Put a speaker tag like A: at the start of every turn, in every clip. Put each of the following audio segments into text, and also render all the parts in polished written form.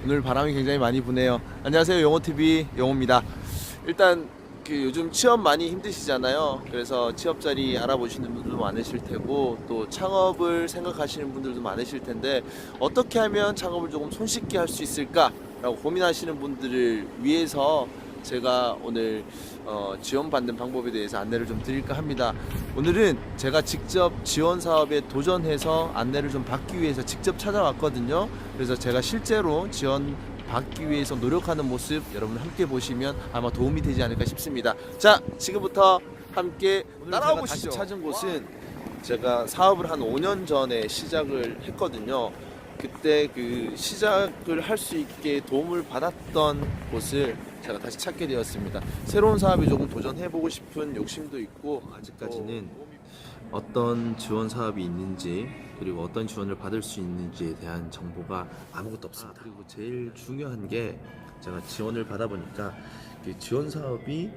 A: 오늘 바람이 굉장히 많이 부네요. 안녕하세요, 용호TV 용호입니다. 일단 요즘 취업 많이 힘드시잖아요. 그래서 취업 자리 알아보시는 분들도 많으실 테고, 또 창업을 생각하시는 분들도 많으실 텐데, 어떻게 하면 창업을 조금 손쉽게 할 수 있을까라고 고민하시는 분들을 위해서 제가 오늘 지원받는 방법에 대해서 안내를 좀 드릴까 합니다. 오늘은 제가 직접 지원 사업에 도전해서 안내를 좀 받기 위해서 직접 찾아왔거든요. 그래서 제가 실제로 지원 받기 위해서 노력하는 모습 여러분 함께 보시면 아마 도움이 되지 않을까 싶습니다. 자, 지금부터 함께 따라와 보시죠. 다시 찾은 곳은 제가 사업을 한 5년 전에 시작을 했거든요. 그때 그 시작을 할 수 있게 도움을 받았던 곳을 제가 다시 찾게 되었습니다. 새로운 사업에 조금 도전해보고 싶은 욕심도 있고, 아직까지는 어떤 지원 사업이 있는지, 그리고 어떤 지원을 받을 수 있는지에 대한 정보가 아무것도 없습니다. 그리고 제일 중요한 게, 제가 지원을 받아보니까 그 지원 사업이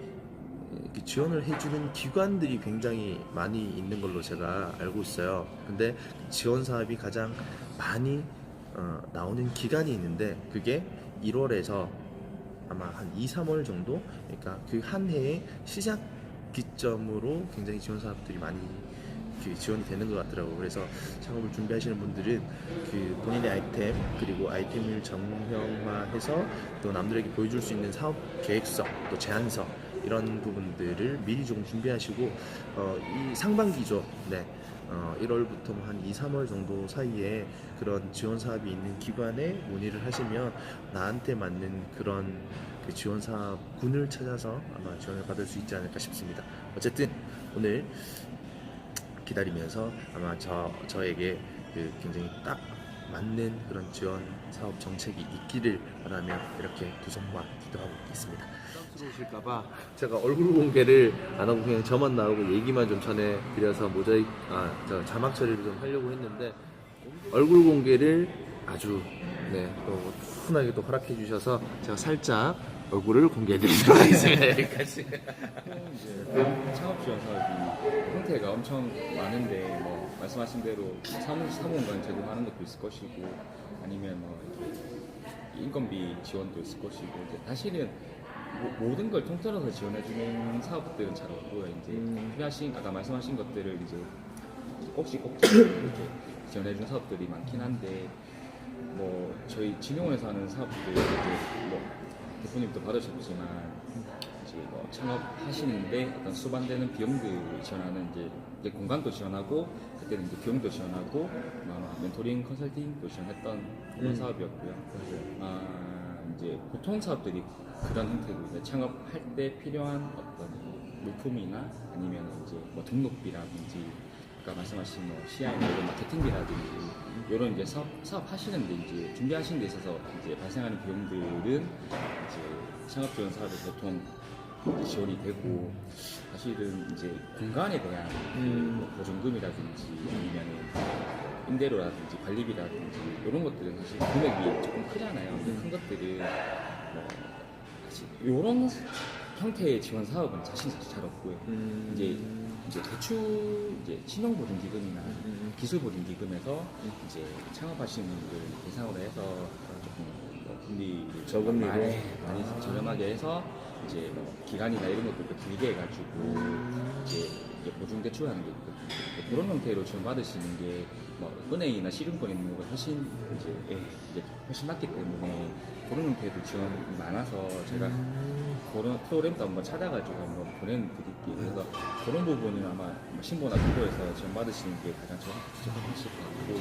A: 지원을 해주는 기관들이 굉장히 많이 있는 걸로 제가 알고 있어요. 근데 지원 사업이 가장 많이 나오는 기간이 있는데, 그게 1월에서 아마 한 2, 3월 정도, 그러니까 그 한 해의 시작 기점으로 굉장히 지원 사업들이 많이 지원이 되는 것 같더라고요. 그래서 창업을 준비하시는 분들은 그 본인의 아이템, 그리고 아이템을 정형화해서 또 남들에게 보여줄 수 있는 사업 계획서, 또 제안서, 이런 부분들을 미리 조금 준비하시고, 이 상반기죠. 네. 1월부터 한 2, 3월 정도 사이에 그런 지원 사업이 있는 기관에 문의를 하시면 나한테 맞는 그런 그 지원 사업군을 찾아서 아마 지원을 받을 수 있지 않을까 싶습니다. 어쨌든 오늘 기다리면서 아마 저에게 그 굉장히 딱 맞는 그런 지원 사업 정책이 있기를 바라며 이렇게 두 손과 기도하고 있습니다. 부담스러우실까봐 제가 얼굴 공개를 안 하고 그냥 저만 나오고 얘기만 좀 전해드려서 자막 처리를 좀 하려고 했는데, 얼굴 공개를 아주 또 훈하게 또 허락해 주셔서 제가 살짝 얼굴을 공개해드리도록 하겠습니다. 여기까지.
B: 창업 지원 사업이 형태가 엄청 많은데, 뭐 말씀하신 대로 사무공간 제공하는 것도 있을 것이고, 아니면 이렇게 인건비 지원도 있을 것이고, 이제 사실은 모든 걸 통틀어서 지원해주는 사업들은 잘 없고요. 이제 필요하신 아까 말씀하신 것들을 이제 꼭지 이렇게 지원해주는 사업들이 많긴 한데, 뭐 저희 진흥원에서 하는 사업들 이제 뭐 대표님도 받으셨지만, 이제 뭐 창업하시는데 어떤 수반되는 비용들 지원하는 이제 공간도 지원하고, 그때는 이제 비용도 지원하고, 아마 멘토링 컨설팅도 지원했던 그런 사업이었고요. 이제 보통 사업들이 그런 형태고, 이제 창업할 때 필요한 어떤 물품이나 아니면 이제 뭐 등록비라든지, 아까 말씀하신 뭐 CI나 이런 마케팅비라든지, 이런 이제 사업 하시는데 이제 준비하시는 데 있어서 이제 발생하는 비용들은 이제 창업 지원 사업에 보통 지원이 되고, 사실은 이제 공간에 대한 뭐 보증금이라든지 아니면은 임대료라든지 관리비라든지 이런 것들은 사실 금액이 조금 크잖아요. 큰 것들은 뭐 사실 이런 형태의 지원 사업은 사실 잘 없고요. 이제 대출 이제 신용보증기금이나 기술보증기금에서 이제 창업하시는 분들 대상으로 해서 조금 금리를
A: 저금리로
B: 많이 저렴하게 해서 이제 뭐 기간이나 이런 것들도 길게 해가지고 이제 보증대출하는 게 있거든요. 그런 형태로 지원받으시는 게 뭐 은행이나 시중권에 있는 것보다 훨씬 이제 훨씬 낫기 때문에, 그런 형태도 지원이 많아서 제가 그런 프로그램도 한번 찾아가지고 한번 보내드릴게요. 그래서 그런 부분은 아마 신보나 정보에서 지원받으시는 게 가장 적합하실 것 같고,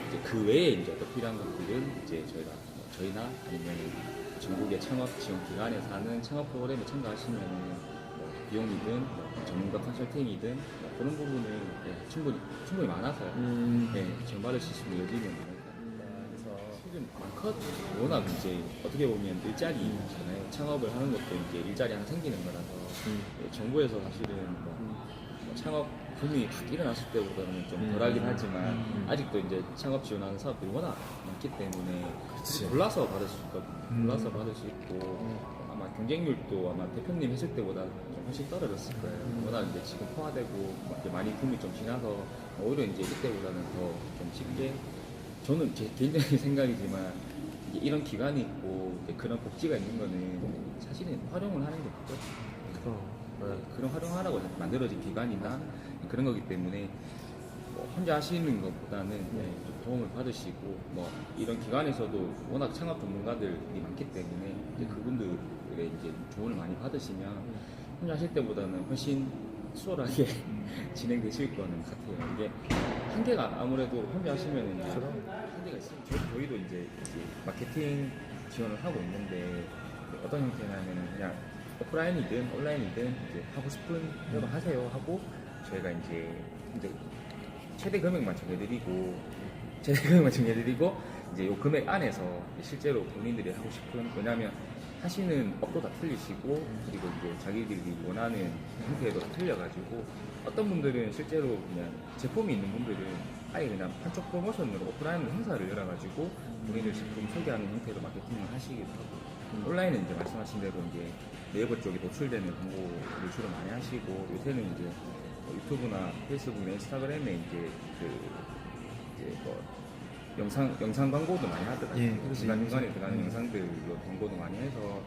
B: 이제 그 외에 이제 또 필요한 것들은 이제 저희나 아니면 전국의 창업 지원 기관에서 하는 창업 프로그램에 참가하시면 비용이든 전문가 컨설팅이든 그런 부분은 충분히 많아서 지원받을 수 있는 여지는 많습니다. 그래서 실은 워낙 이제 어떻게 보면 일자리잖아요. 창업을 하는 것도 이제 일자리 하나 생기는 거라서 정부에서 사실은 뭐 창업 붐이 확 일어났을 때보다는 좀 덜하긴 하지만, 아직도 이제 창업 지원하는 사업들이 워낙 많기 때문에 골라서 받을 수 있거든요. 골라서 받을 수 있고, 아마 경쟁률도 아마 대표님 했을 때보다 좀 훨씬 떨어졌을 거예요. 워낙 이제 지금 포화되고 많이 붐이 좀 지나서 오히려 이제 이때보다는 더 좀 쉽게, 저는 제 개인적인 생각이지만 이게 이런 기간이 있고 이제 그런 복지가 있는 거는 사실은 활용을 하는 게 맞거든요. 그런 활용하라고 만들어진 기간이나 그런 거기 때문에 뭐 혼자 하시는 것보다는 좀 도움을 받으시고 뭐 이런 기관에서도 워낙 창업 전문가들이 많기 때문에 이제 그분들의 이제 조언을 많이 받으시면 혼자 하실 때보다는 훨씬 수월하게 진행되실 거는 같아요. 이게 한계가 아무래도 혼자 하시면 이제 한계가 있으면 저희도 이제 마케팅 지원을 하고 있는데 어떤 형태냐면 그냥 오프라인이든 온라인이든 이제 하고 싶은 대로 하세요 하고 저희가 이제 최대 금액만 정해드리고 이제 요 금액 안에서 실제로 본인들이 하고 싶은 왜냐하면 하시는 업도 다 틀리시고 그리고 이제 자기들이 원하는 형태도 다 틀려가지고 어떤 분들은 실제로 그냥 제품이 있는 분들은 아예 그냥 한쪽 프로모션으로 오프라인으로 행사를 열어가지고 본인들 제품 소개하는 형태로 마케팅을 하시기도 하고 온라인은 이제 말씀하신 대로 이제 네이버 쪽에 노출되는 광고 노출을 많이 하시고 요새는 이제 유튜브나 페이스북이나 인스타그램에 이제 뭐 영상 광고도 많이 하더라고요.
C: 예,
B: 중간중간에 들어가는 영상들로 광고도 많이 해서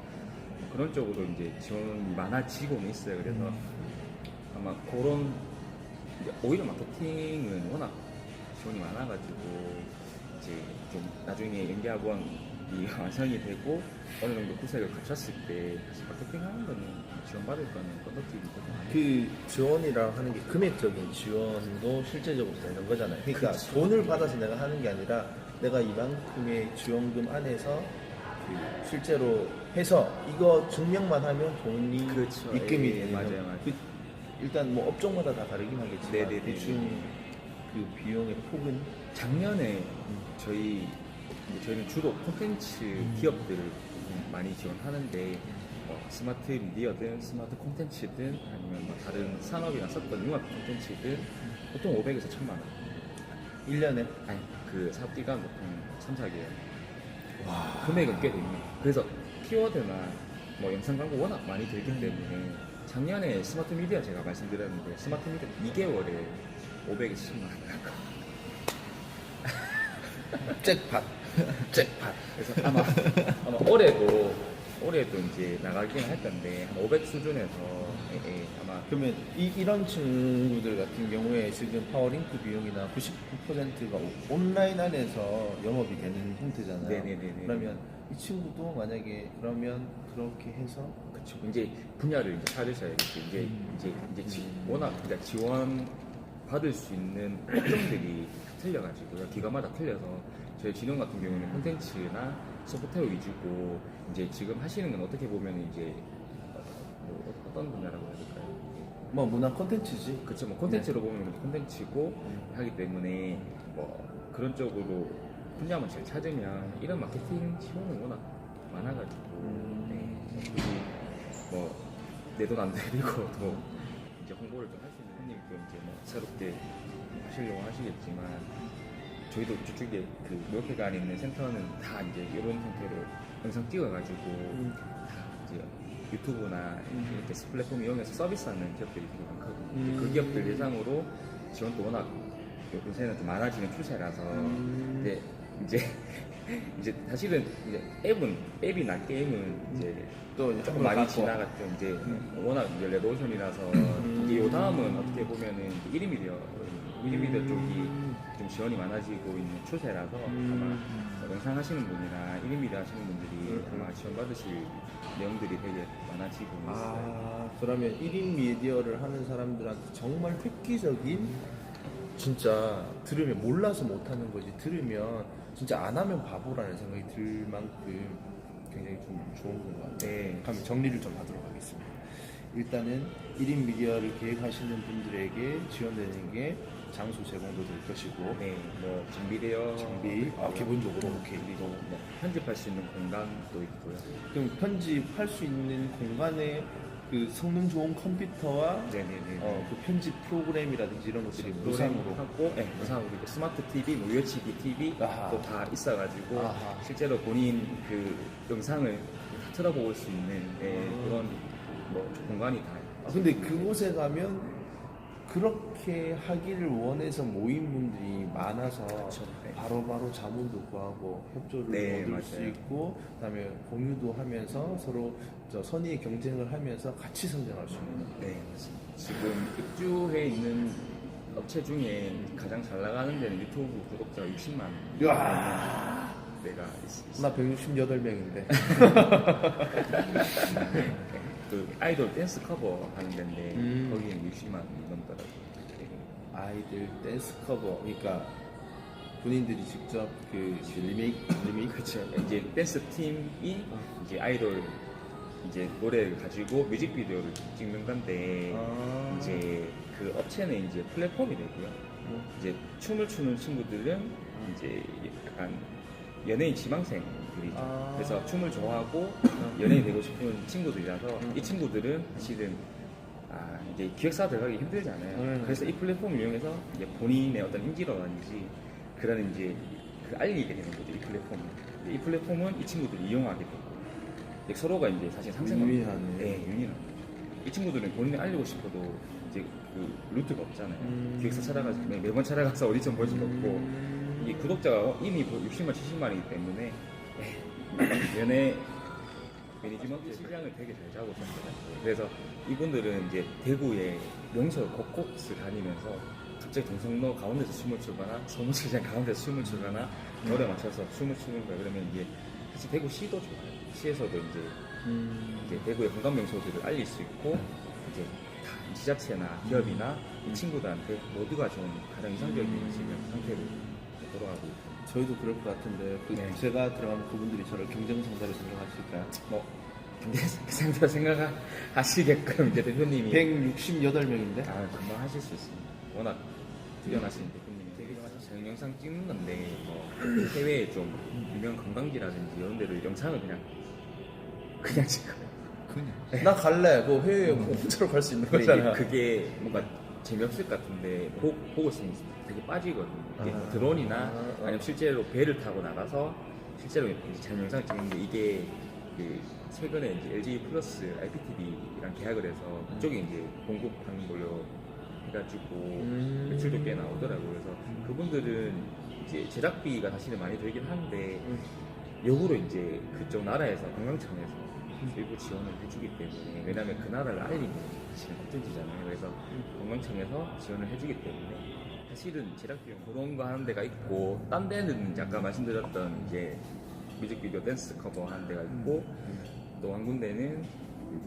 B: 그런 쪽으로 이제 지원이 많아지고는 있어요. 그래서 아마 그런 이제 오히려 마케팅은 워낙 지원이 많아가지고 이제 좀 나중에 연계학원이 완성이 되고 어느 정도 구색을 갖췄을 때 사실 마케팅 하는 거는 지원받을 거는 건덕질이 되고
C: 그 지원이라 하는 게 금액적인 지원도 실제적으로 되는 거잖아요. 그러니까
B: 그렇죠.
C: 돈을 받아서 내가 하는 게 아니라 내가 이만큼의 지원금 안에서 그 실제로 해서 이거 증명만 하면 돈이
B: 그렇죠.
C: 입금이
B: 예,
C: 되는
B: 맞아요, 맞아요.
C: 일단 뭐 업종마다 다 다르긴 하겠지만
B: 네네네.
C: 대충 그 비용의 폭은
B: 작년에 저희는 주로 콘텐츠 기업들을 많이 지원하는데 스마트 미디어든 스마트 콘텐츠든 아니면 뭐 다른 산업이나 썼던 융합 콘텐츠든 보통 500에서 1000만 원.
C: 1년에
B: 아니 그 사업 기간 보통 3, 4개월. 금액은 꽤 됩니다. 그래서 키워드나 뭐 영상 광고 워낙 많이 들기 때문에 작년에 스마트 미디어 제가 말씀드렸는데 스마트 미디어 2개월에 500에서 1000만 원.
C: 잭팟
B: 그래서 아마 올해도 이제 나가긴 할 건데 한 500 수준에서 아마
C: 그러면 이런 친구들 같은 경우에 지금 파워링크 비용이나 99%가 온라인 안에서 영업이 되는 형태잖아요.
B: 네네네네.
C: 그러면 이 친구도 만약에 그러면 그렇게 해서
B: 그쵸. 이제 분야를 이제 찾으셔야겠죠. 워낙 이제 지원 받을 수 있는 업종들이 틀려가지고요. 기관마다 틀려서 저희 진흥 같은 경우는 콘텐츠나 소프트웨어 위주고 이제 지금 하시는 건 어떻게 보면 이제 뭐 어떤 분야라고 해야 될까요?
C: 뭐 문화 콘텐츠지.
B: 그쵸. 뭐 콘텐츠로 보면 콘텐츠고 하기 때문에 뭐 그런 쪽으로 분야만 잘 찾으면 이런 마케팅 지원은 워낙 많아가지고 뭐 내 돈 안 들이고 또 이제 홍보를 좀 할 수 있는 형님도 이제 뭐 새롭게 하시려고 하시겠지만 저희도 저쪽에 그 무역회관 안에 있는 센터는 다 이제 이런 형태로 영상 찍어가지고 다 이제 유튜브나 이렇게 플랫폼 이용해서 서비스하는 기업들이 되게 많거든요. 그 기업들 대상으로 지원도 워낙 요새는 좀 많아지는 추세라서 이제 사실은 이제 앱이나 게임은 이제
C: 또
B: 조금 많이 지나갔죠. 이제 워낙 이제 레드오션이라서 이제 요 다음은 어떻게 보면은 1인 미디어 쪽이 좀 지원이 많아지고 있는 추세라서 아마 영상 하시는 분이나 1인 미디어 하시는 분들이 아마 지원 받으실 내용들이 되게 많아지고 있어요.
C: 그러면 1인 미디어를 하는 사람들한테 정말 획기적인 진짜 들으면 몰라서 못하는 거지 들으면 진짜 안 하면 바보라는 생각이 들 만큼 굉장히 좀 좋은 것 같아요.
B: 네.
C: 그럼 정리를 좀 하도록 하겠습니다. 일단은 1인 미디어를 계획하시는 분들에게 지원되는 게 장소 제공도 될 것이고
B: 네, 뭐 장비
C: 기본적으로 오케이.
B: 그리고 뭐 편집할 수 있는 공간도 있고요.
C: 그럼 편집할 수 있는 공간에 그 성능 좋은 컴퓨터와
B: 네네네.
C: 그 편집 프로그램이라든지 이런 것들이 무상으로
B: 하고, 무상으로 이제 스마트 TV, 뭐 UHD TV
C: 아하.
B: 또 다 있어가지고
C: 아하.
B: 실제로 본인 그 영상을 틀어볼 수 있는 그런 뭐 공간이 다.
C: 근데 그곳에 가면 그렇게 하기를 원해서 모인 분들이 많아서
B: 네.
C: 바로바로 자문도 구하고 협조를
B: 네,
C: 얻을
B: 맞아요.
C: 수 있고 그다음에 공유도 하면서 서로 선의의 경쟁을 하면서 같이 성장할 수 있는.
B: 네, 맞습니다. 지금 입주해 있는 업체 중에 가장 잘 나가는 데는 유튜브 구독자가 60만
C: 이야.
B: 데가 있습니다.
C: 나 168명인데.
B: 그 아이돌 댄스 커버 하는 데인데 거기는 60만 넘더라고요.
C: 아이들 댄스 커버, 그러니까 본인들이 직접 그 리메이크
B: 그렇죠. 이제 댄스 팀이 이제 아이돌 이제 노래를 가지고 뮤직비디오를 찍는 건데 이제 그 업체는 이제 플랫폼이 되고요. 이제 춤을 추는 친구들은 이제 약간 연예인 지망생들이죠. 그래서 춤을 좋아하고 연예인 되고 싶은 친구들이라서 이 친구들은 사실은 이제 기획사 들어가기 힘들잖아요. 그래서 이 플랫폼을 이용해서 이제 본인의 어떤 인지도라든지 그런 이제 그 알리게 되는 거죠. 이 플랫폼은. 이 플랫폼은 이 친구들이 이용하게 되고 이제 서로가 이제 사실 상생하는
C: 유인하네.
B: 네, 유인하는. 이 친구들은 본인이 알리고 싶어도 이제 그 루트가 없잖아요. 기획사 찾아가서 매번 찾아가서 오디션 볼 수도 없고 이 구독자가 이미 60만, 70만이기 때문에 연예 매니지먼트 시장을 되게 잘 잡고 있었어요. 그래서 이분들은 이제 대구의 명소 곳곳을 다니면서 갑자기 동성로 가운데서 춤을 추거나 서문시장 가운데서 춤을 추거나 노래 맞춰서 춤을 추는 거예요. 그러면 이제 사실 대구시도 좋아요. 시에서도 이제 대구의 관광 명소들을 알릴 수 있고 이제 다 지자체나 기업이나 이 친구들한테 모두가 좀 가장 이상적인 지금 상태로 돌아가고 있습니다.
C: 저희도 그럴 것 같은데
B: 네.
C: 제가 들어가면 그분들이 저를 경쟁상대로 생각하실까요?
B: 뭐 근데 그 상태로 생각하시게끔 이제 대표님이
C: 168명인데?
B: 금방 하실 수 있습니다. 워낙 뛰어나신 대표님이 되게 저희 영상 찍는 건데 뭐 해외에 좀 유명 관광지라든지 이런 데를 영상을 그냥 찍어요.
C: 나 갈래. 그 해외에 공짜로 갈 수 있는
B: 근데 이제
C: 거잖아.
B: 그게 뭔가 재미없을 것 같은데 보고 있으면 되게 빠지거든요. 이게 뭐 드론이나 아니면 실제로 배를 타고 나가서 실제로 이제 잘 영상을 찍는데 이게 그 최근에 이제 LG 플러스 IPTV랑 계약을 해서 그쪽에 이제 공급하는 걸로 해가지고 매출도 꽤 나오더라고요. 그래서 그분들은 이제 제작비가 사실은 많이 들긴 하는데 역으로 이제 그쪽 나라에서 관광청에서 일부 지원을 해주기 때문에 왜냐하면 그 나라를 알리는 사실은 콘텐츠잖아요. 그래서 관광청에서 지원을 해주기 때문에 사실은 제작 비용 그런 거 하는 데가 있고 딴 데는 이제 아까 말씀드렸던 이제 뮤직비디오 댄스 커버 하는 데가 있고 또 한 군데는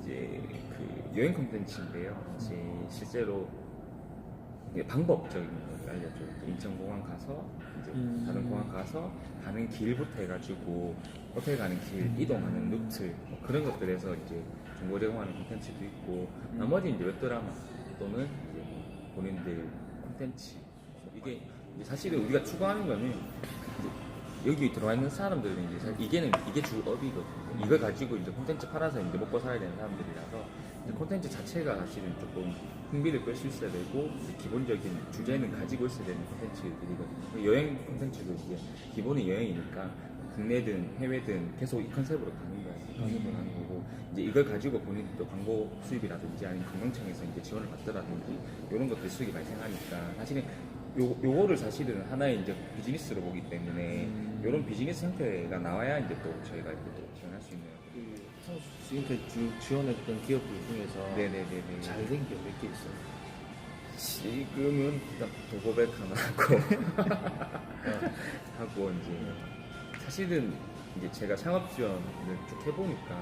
B: 이제 그 여행 콘텐츠인데요. 이제 실제로 이게 방법적인 걸 알려줘요. 인천공항 가서 이제 다른 공항 가서 가는 길부터 해가지고 호텔 가는 길 이동하는 루트 뭐 그런 것들에서 이제 정보 제공하는 콘텐츠도 있고 나머지 이제 웹드라마 또는 이제 본인들 콘텐츠 이게 이제 사실은 우리가 추구하는 거는 이제 여기 들어와 있는 사람들은 이제 이게 주업이거든요. 이걸 가지고 이제 콘텐츠 팔아서 이제 먹고 살아야 되는 사람들이라서 이제 콘텐츠 자체가 사실은 조금 흥미를 끌 수 있어야 되고 기본적인 주제는 가지고 있어야 되는 콘텐츠들이거든요. 여행 콘텐츠도 이제 기본이 여행이니까 국내든 해외든 계속 이 컨셉으로 가는 거예요. 가는 거고 이제 이걸 가지고 본인도 광고 수입이라든지 아니면 관광청에서 이제 지원을 받더라든지 이런 것들 수익이 발생하니까 사실은 요거를 사실은 하나의 이제 비즈니스로 보기 때문에 이런 비즈니스 형태가 나와야 이제 또 저희가 이렇게 또 지원할 수 있는.
C: 지금까지 쭉 지원했던 기업들 중에서
B: 네네네네.
C: 잘된 기업 몇 개 있어요?
B: 지금은 일단 도고백 하나 하고 하고 이제 사실은 이제 제가 창업 지원을 쭉 해보니까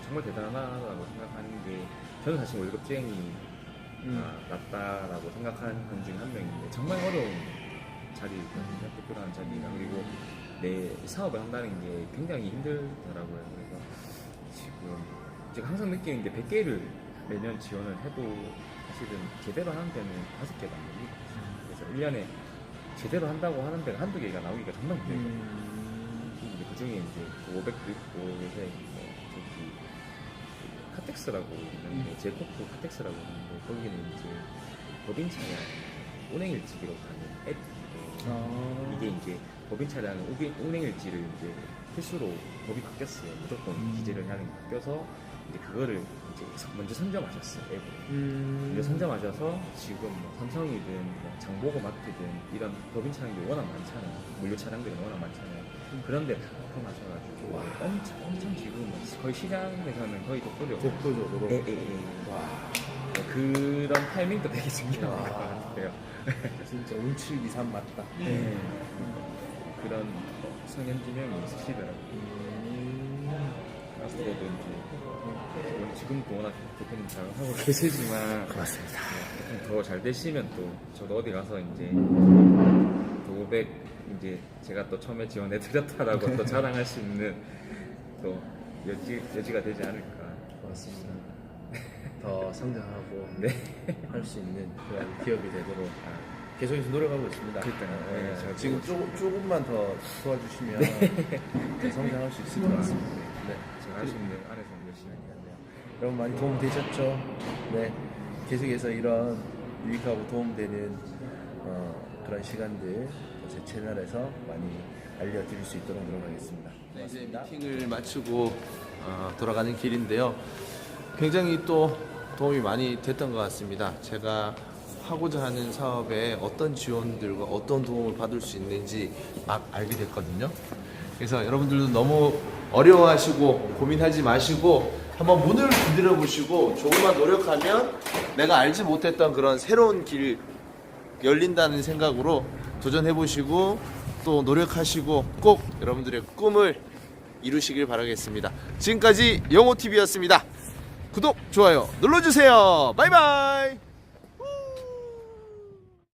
B: 정말 대단하다고 생각하는 게 저는 사실 월급쟁이 낫다라고 생각하는 분 중에 한 명인데 정말 어려운 자리거든요. 대표라는 자리가 그리고 내 사업을 한다는 게 굉장히 힘들더라고요. 그래서 지금 제가 항상 느끼는 게 100개를 매년 지원을 해도 사실은 제대로 하는 데는 5개도 안 됩니다. 그래서 1년에 제대로 한다고 하는 데가 한두 개가 나오기가 정말 힘들거든요. 그 중에 이제 500도 있고 요새 뭐 저기 카텍스라고 있는데 제코프 카텍스라고 있는데 거기는 이제 법인 차량 운행일지기로 가는 앱인데 이게 이제 법인 차량 운행일지를 이제 필수로 법이 바뀌었어요. 무조건 기재를 하는 게 바뀌어서 이제 그거를 이제 먼저 선점하셨어요. 앱으로. 이제 선점하셔서 지금 뭐 삼성이든 뭐 장보고 마트든 이런 법인 차량들이 워낙 많잖아요. 물류 차량들이 워낙 많잖아요. 그런데 다 포함하셔가지고 엄청 지금 뭐 거의 시장에서는 거의 독보적으로
C: 독보적으로.
B: 와. 그런 타이밍도 되게 중요한 것 같아요.
C: 진짜 운칠기삼 맞다.
B: 네. 그런 성현진영이 있으시더라고요. 앞으로도 이제 물론 지금도 워낙 대표님 잘 하고 계시지만
C: 고맙습니다.
B: 더 잘 되시면 또 저도 어디 가서 이제 도백 이제 제가 또 처음에 지원해 드렸다라고 또 자랑할 수 있는 또 여지가 되지 않을까.
C: 고맙습니다. 더 성장하고
B: 네.
C: 할 수 있는 그런 기업이 되도록 계속해서 노력하고 있습니다.
B: 그러니까요.
C: 네,
B: 네, 잘
C: 지금 조금만 더 도와주시면 더 성장할 수 있을 것 같습니다. 네.
B: 제가 할 수 있는 안에서 열심히 하겠네요.
C: 여러분 많이 도움 되셨죠? 네. 계속해서 이런 유익하고 도움되는 그런 시간들 제 채널에서 많이 알려드릴 수 있도록 노력하겠습니다.
A: 네, 이제 미팅을 마치고 돌아가는 길인데요. 굉장히 또 도움이 많이 됐던 것 같습니다. 제가 하고자 하는 사업에 어떤 지원들과 어떤 도움을 받을 수 있는지 막 알게 됐거든요. 그래서 여러분들도 너무 어려워하시고 고민하지 마시고 한번 문을 두드려 보시고 조금만 노력하면 내가 알지 못했던 그런 새로운 길 열린다는 생각으로 도전해 보시고 또 노력하시고 꼭 여러분들의 꿈을 이루시길 바라겠습니다. 지금까지 영호TV였습니다. 구독, 좋아요 눌러주세요. 바이바이.